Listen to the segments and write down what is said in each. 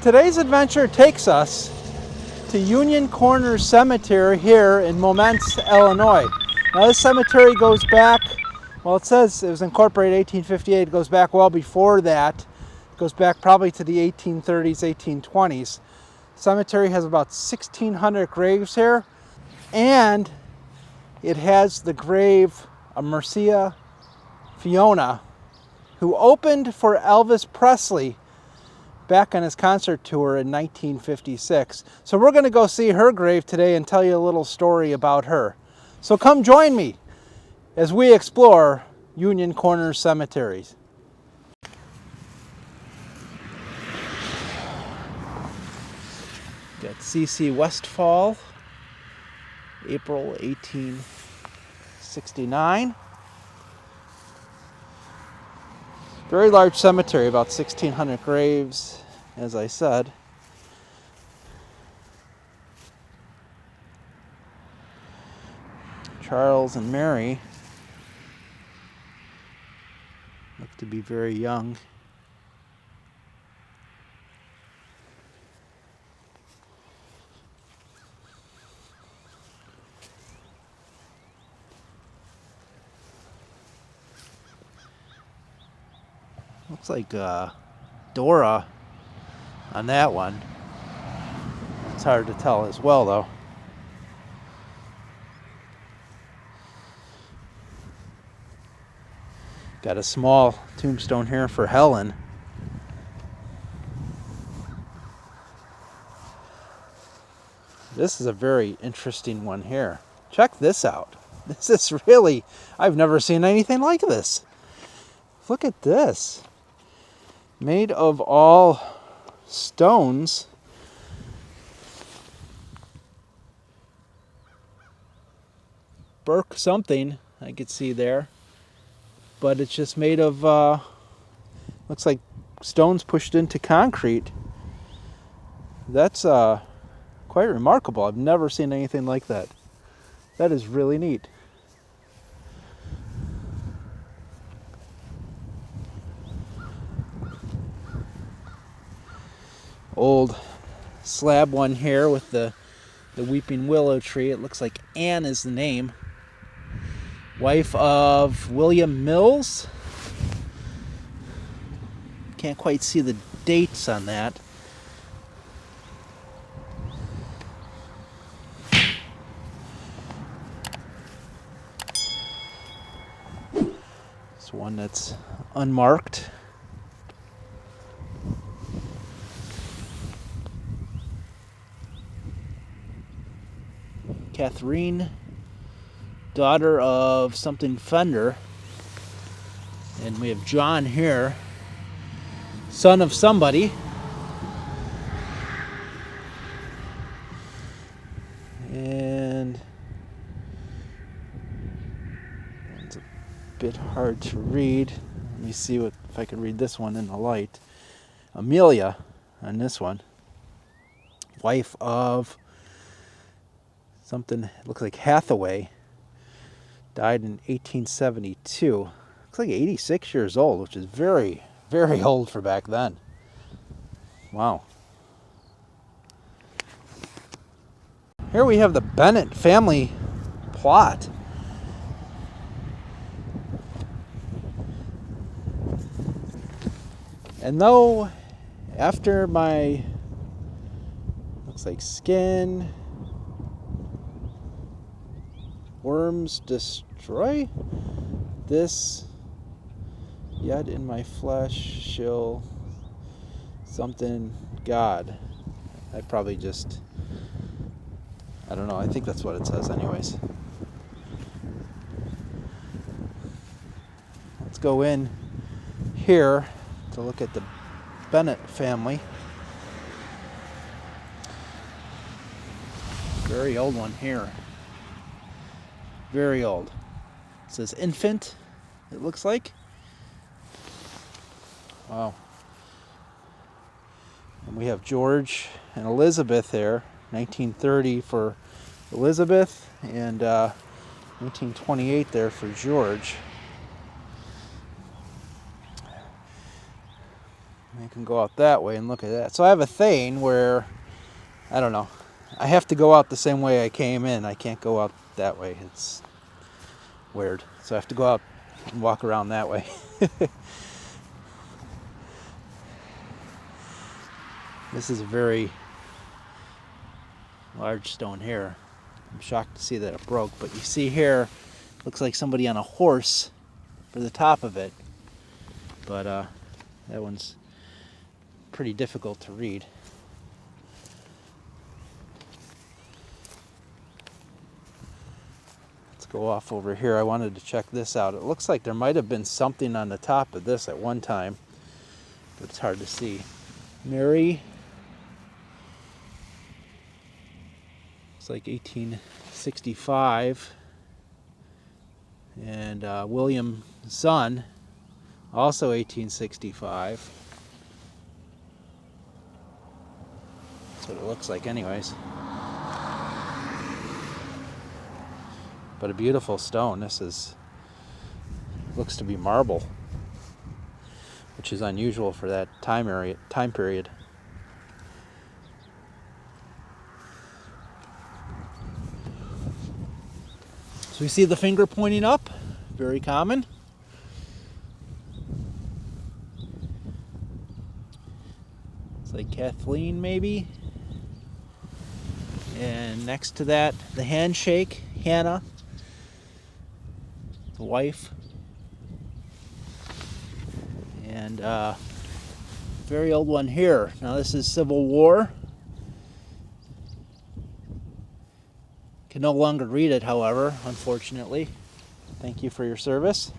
Today's adventure takes us to Union Corners Cemetery here in Momence, Illinois. Now this cemetery goes back, well, it says it was incorporated 1858. It goes back well before that. It goes back probably to the 1830s, 1820s. The cemetery has about 1,600 graves here, and it has the grave of Mercia Fiore, who opened for Elvis Presley back on his concert tour in 1956. So we're going to go see her grave today and tell you a little story about her. So come join me as we explore Union Corners cemeteries. Got C.C. Westfall, April 1869. Very large cemetery, about 1,600 graves, as I said. Charles and Mary look to be very young. Looks like Dora on that one. It's hard to tell as well, though. Got a small tombstone here for Helen. This is a very interesting one here. Check this out. This is really, I've never seen anything like this. Look at this. Made of all stones. Birk something I could see there. But it's just made of, looks like stones pushed into concrete. That's quite remarkable. I've never seen anything like that. That is really neat. Old slab one here with the weeping willow tree. It looks like Anne is the name. Wife of William Mills. Can't quite see the dates on that. It's one that's unmarked. Catherine, daughter of something Fender. And we have John here, son of somebody. And it's a bit hard to read. Let me see if I can read this one in the light. Amelia on this one. Wife of something, looks like Hathaway. Died in 1872. Looks like 86 years old, which is very, very old for back then. Wow. Here we have the Bennett family plot. And though after my, looks like skin, worms destroy this, yet in my flesh shall something God. I probably just, I don't know, I think that's what it says anyways. Let's go in here to look at the Bennett family. Very old one here. Very old. It says infant, it looks like. Wow. And we have George and Elizabeth there. 1930 for Elizabeth and 1928 there for George. Make can go out that way and look at that. So I have a thing where, I don't know, I have to go out the same way I came in. I can't go out that way. It's weird. So I have to go out and walk around that way. This is a very large stone here. I'm shocked to see that it broke, but you see here, looks like somebody on a horse for the top of it. But that one's pretty difficult to read. Let's go off over here. I wanted to check this out. It looks like there might have been something on the top of this at one time, but it's hard to see. Mary, it's like 1865, and William son, also 1865. That's what it looks like anyways. But a beautiful stone. This looks to be marble, which is unusual for that time period. So we see the finger pointing up, very common. It's like Kathleen maybe. And next to that, the handshake, Hannah, the wife. And very old one here. Now this is Civil War. Can no longer read it, however, unfortunately. Thank you for your service.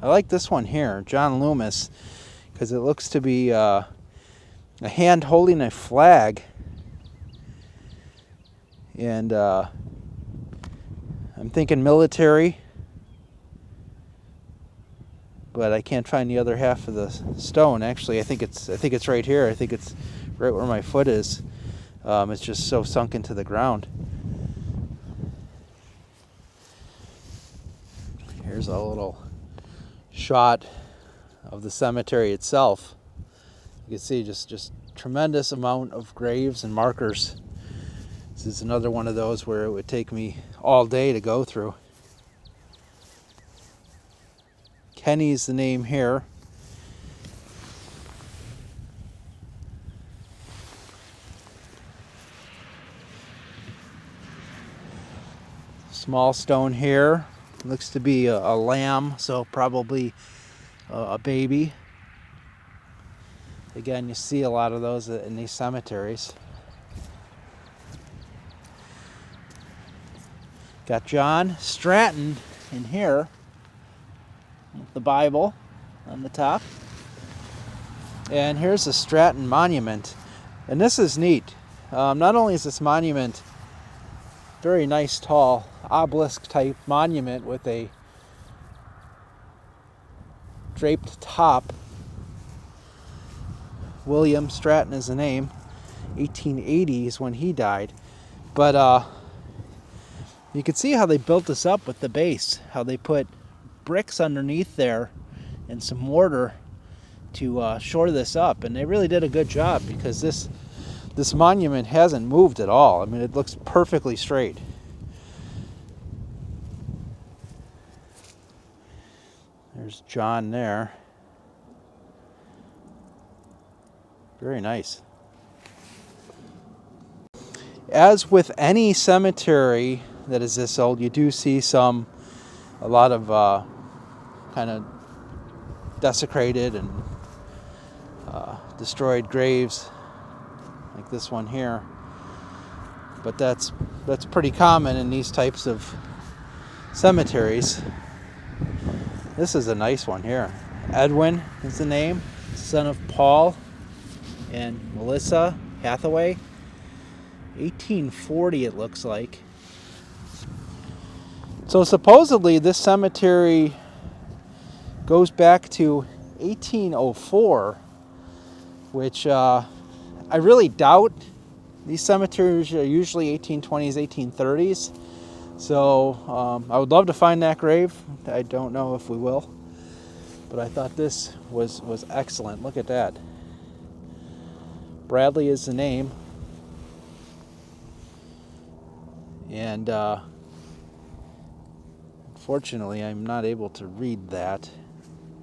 I like this one here, John Loomis, because it looks to be a hand holding a flag. And I'm thinking military, but I can't find the other half of the stone. Actually, I think it's right here. I think it's right where my foot is. It's just so sunk into the ground. Here's a little shot of the cemetery itself. You can see just tremendous amount of graves and markers. This is another one of those where it would take me all day to go through. Kenny's the name here. Small stone here. Looks to be a lamb, so probably a baby. Again, you see a lot of those in these cemeteries. Got John Stratton in here with the Bible on the top. And here's the Stratton monument. And this is neat. Not only is this monument very nice, tall, obelisk type monument with a draped top. William Stratton is the name. 1880 is when he died. But you can see how they built this up with the base, how they put bricks underneath there and some mortar to shore this up, and they really did a good job, because this monument hasn't moved at all. I mean, it looks perfectly straight. There's John there. Very nice. As with any cemetery that is this old, you do see a lot of kind of desecrated and destroyed graves, like this one here. But that's pretty common in these types of cemeteries. This is a nice one here. Edwin is the name, son of Paul and Melissa Hathaway. 1840 it looks like. So supposedly this cemetery goes back to 1804, which I really doubt. These cemeteries are usually 1820s, 1830s. So I would love to find that grave. I don't know if we will, but I thought this was excellent. Look at that. Bradley is the name, and unfortunately I'm not able to read that,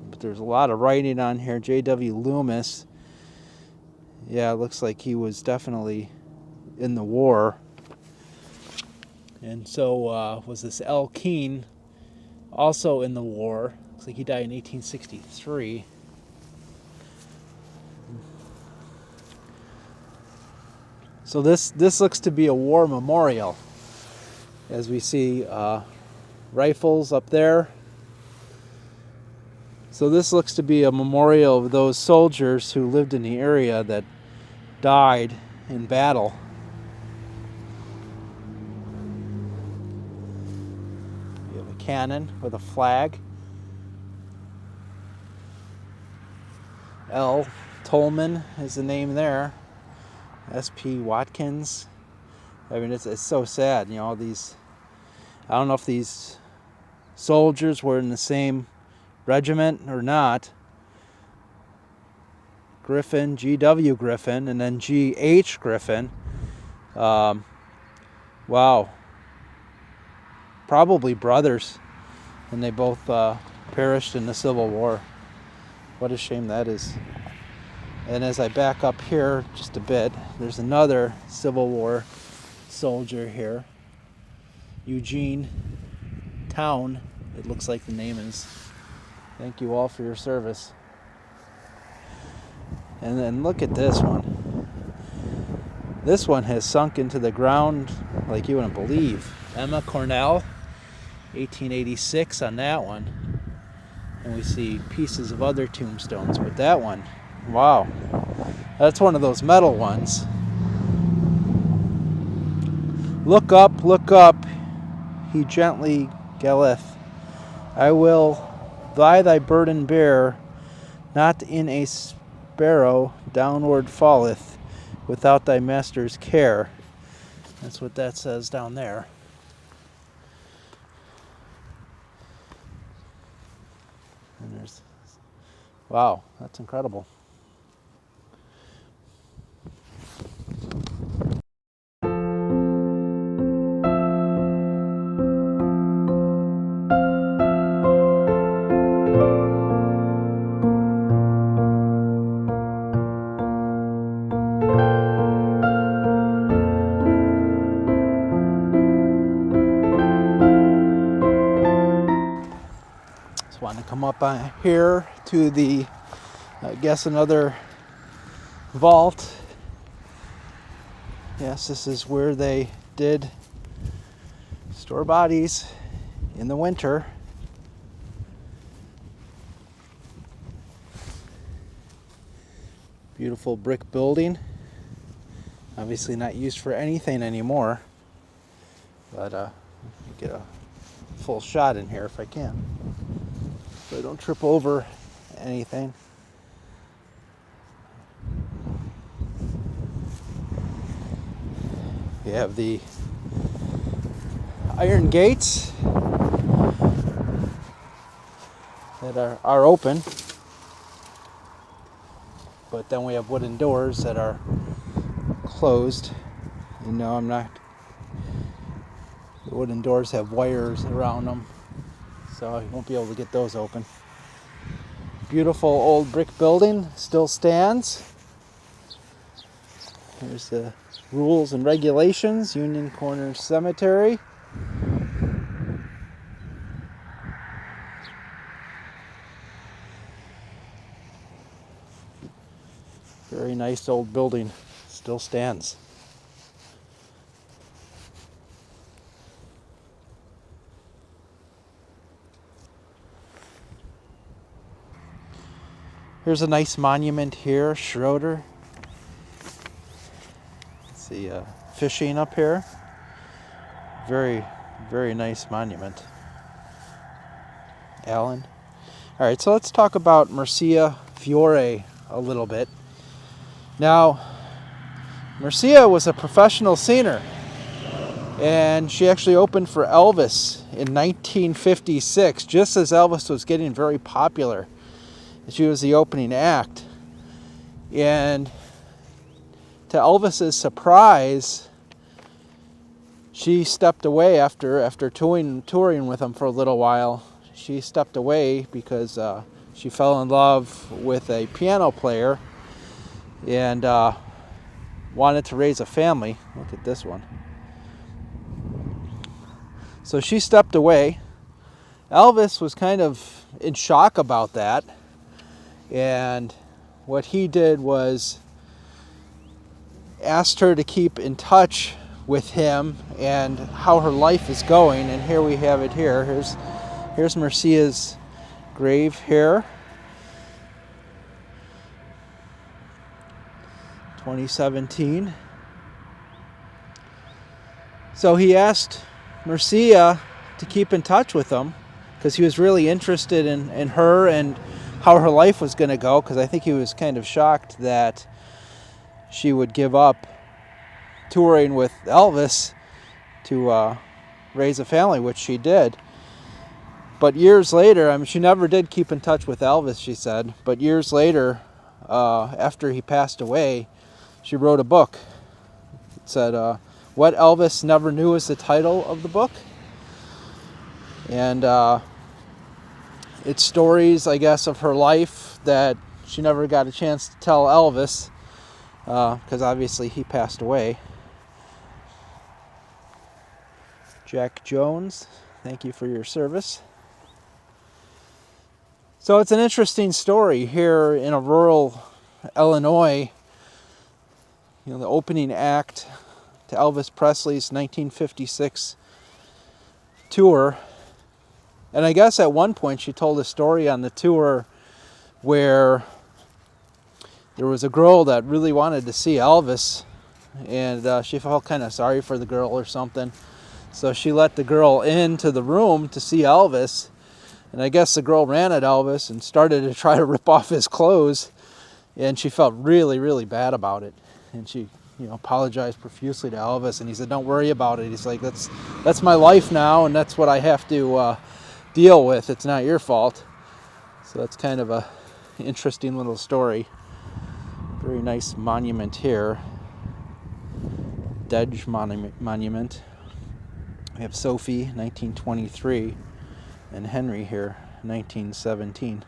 but there's a lot of writing on here. J.W. Loomis. Yeah, it looks like he was definitely in the war. And so was this L. Keene, also in the war. Looks like he died in 1863. So this looks to be a war memorial, as we see rifles up there. So this looks to be a memorial of those soldiers who lived in the area that died in battle. We have a cannon with a flag. L. Tolman is the name there. S.P. Watkins. I mean, it's so sad, you know, these, I don't know if these soldiers were in the same regiment or not. Griffin, G.W. Griffin, and then G.H. Griffin. Wow. Probably brothers, and they both perished in the Civil War. What a shame that is. And as I back up here just a bit, there's another Civil War soldier here. Eugene Town, it looks like the name is. Thank you all for your service. And then look at this one. This one has sunk into the ground like you wouldn't believe. Emma Cornell, 1886 on that one. And we see pieces of other tombstones, but that one, wow, that's one of those metal ones. Look up, he gently galleth. I will thy burden bear, not in a sparrow downward falleth, without thy master's care. That's what that says down there. And there's, wow, that's incredible. Want to come up on here to the, I guess, another vault. Yes, this is where they did store bodies in the winter. Beautiful brick building. Obviously not used for anything anymore, but get a full shot in here if I can, so I don't trip over anything. You have the iron gates that are open, but then we have wooden doors that are closed. You know, I'm not, the wooden doors have wires around them, so you won't be able to get those open. Beautiful old brick building, still stands. Here's the rules and regulations, Union Corner Cemetery. Very nice old building, still stands. Here's a nice monument here, Schroeder. See fishing up here. Very, very nice monument. Allen. All right, so let's talk about Mercia Fiore a little bit. Now, Mercia was a professional singer. And she actually opened for Elvis in 1956, just as Elvis was getting very popular. She was the opening act. And to Elvis's surprise, she stepped away after touring with him for a little while. She stepped away because she fell in love with a piano player and wanted to raise a family. Look at this one. So she stepped away. Elvis was kind of in shock about that. And what he did was asked her to keep in touch with him and how her life is going. And here we have it here. Here's Mercia's grave here. 2017. So he asked Mercia to keep in touch with him because he was really interested in her and how her life was going to go, because I think he was kind of shocked that she would give up touring with Elvis to raise a family, which she did. But years later, I mean, she never did keep in touch with Elvis, she said, but years later, after he passed away, she wrote a book. It said, What Elvis Never Knew is the title of the book. And it's stories, I guess, of her life that she never got a chance to tell Elvis, because obviously he passed away. Jack Jones, thank you for your service. So it's an interesting story here in a rural Illinois. You know, the opening act to Elvis Presley's 1956 tour. And I guess at one point she told a story on the tour where there was a girl that really wanted to see Elvis, and she felt kind of sorry for the girl or something. So she let the girl into the room to see Elvis, and I guess the girl ran at Elvis and started to try to rip off his clothes, and she felt really, really bad about it. And she, apologized profusely to Elvis, and he said, "Don't worry about it." He's like, "That's my life now, and that's what I have to deal with. It's not your fault." So that's kind of a interesting little story. Very nice monument here. Dedge monument. We have Sophie, 1923, and Henry here, 1917.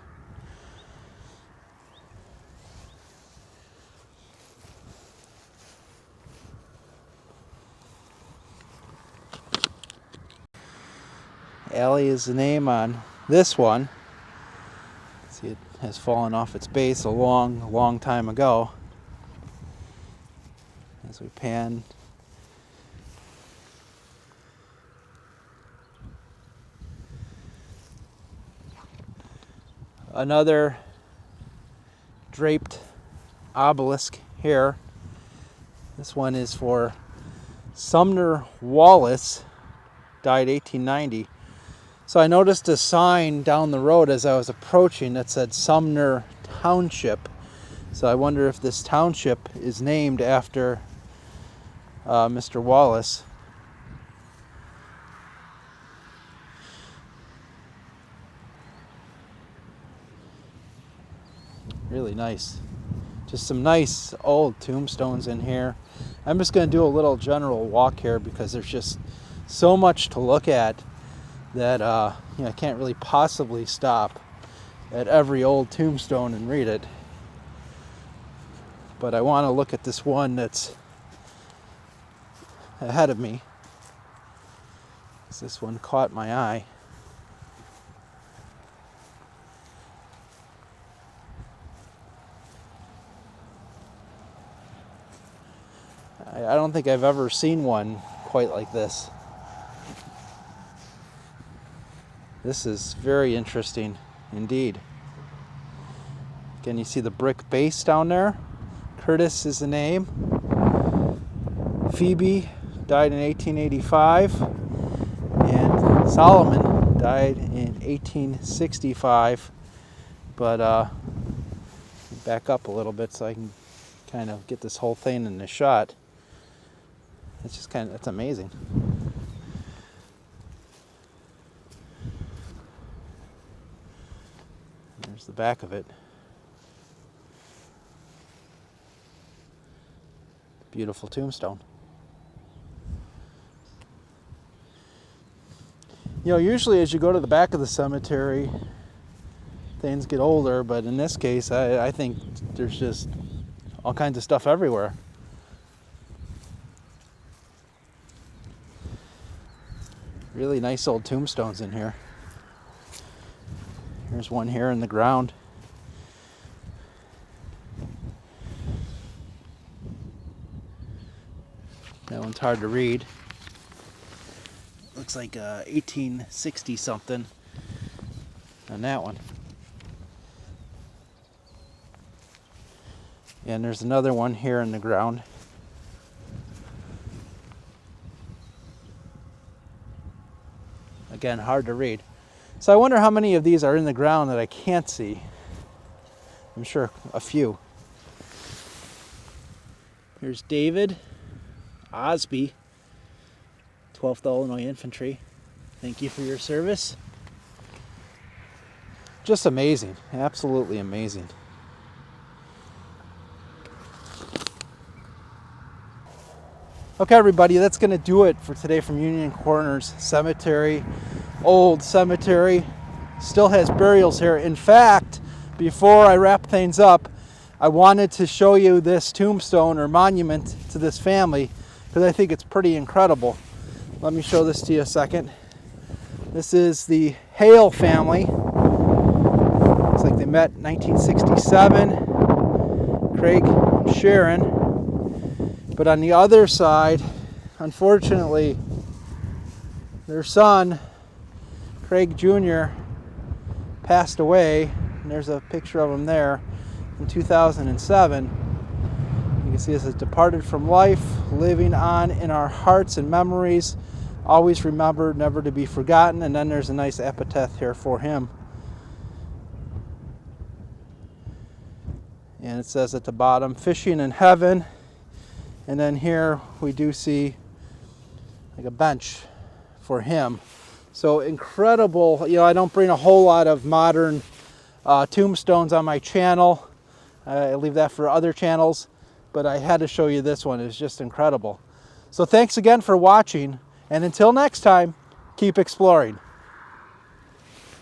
Allie is the name on this one. See, it has fallen off its base a long, long time ago. As we pan. Another draped obelisk here. This one is for Sumner Wallace, died 1890. So I noticed a sign down the road as I was approaching that said Sumner Township. So I wonder if this township is named after Mr. Wallace. Really nice. Just some nice old tombstones in here. I'm just going to do a little general walk here because there's just so much to look at that I can't really possibly stop at every old tombstone and read it. But I want to look at this one that's ahead of me. This one caught my eye. I don't think I've ever seen one quite like this. This is very interesting indeed. Again, you see the brick base down there. Curtis is the name. Phoebe died in 1885. And Solomon died in 1865. But back up a little bit so I can kind of get this whole thing in the shot. It's just it's amazing. There's the back of it. Beautiful tombstone. You know, usually as you go to the back of the cemetery, things get older, but in this case, I think there's just all kinds of stuff everywhere. Really nice old tombstones in here. There's one here in the ground. That one's hard to read. Looks like 1860 something on that one. And there's another one here in the ground. Again, hard to read. So I wonder how many of these are in the ground that I can't see. I'm sure a few. Here's David Osby, 12th Illinois Infantry. Thank you for your service. Just amazing, absolutely amazing. Okay, everybody, that's going to do it for today from Union Corners Cemetery. Old cemetery, still has burials here. In fact, before I wrap things up, I wanted to show you this tombstone or monument to this family because I think it's pretty incredible. Let me show this to you a second. This is the Hale family. Looks like they met in 1967. Craig and Sharon. But on the other side, unfortunately, their son, Craig Jr., passed away. And there's a picture of him there in 2007. You can see this has departed from life, living on in our hearts and memories, always remembered, never to be forgotten. And then there's a nice epitaph here for him. And it says at the bottom, fishing in heaven. And then here we do see like a bench for him. So incredible. You know, I don't bring a whole lot of modern tombstones on my channel. I leave that for other channels, but I had to show you this one. It's just incredible. So thanks again for watching, and until next time, keep exploring.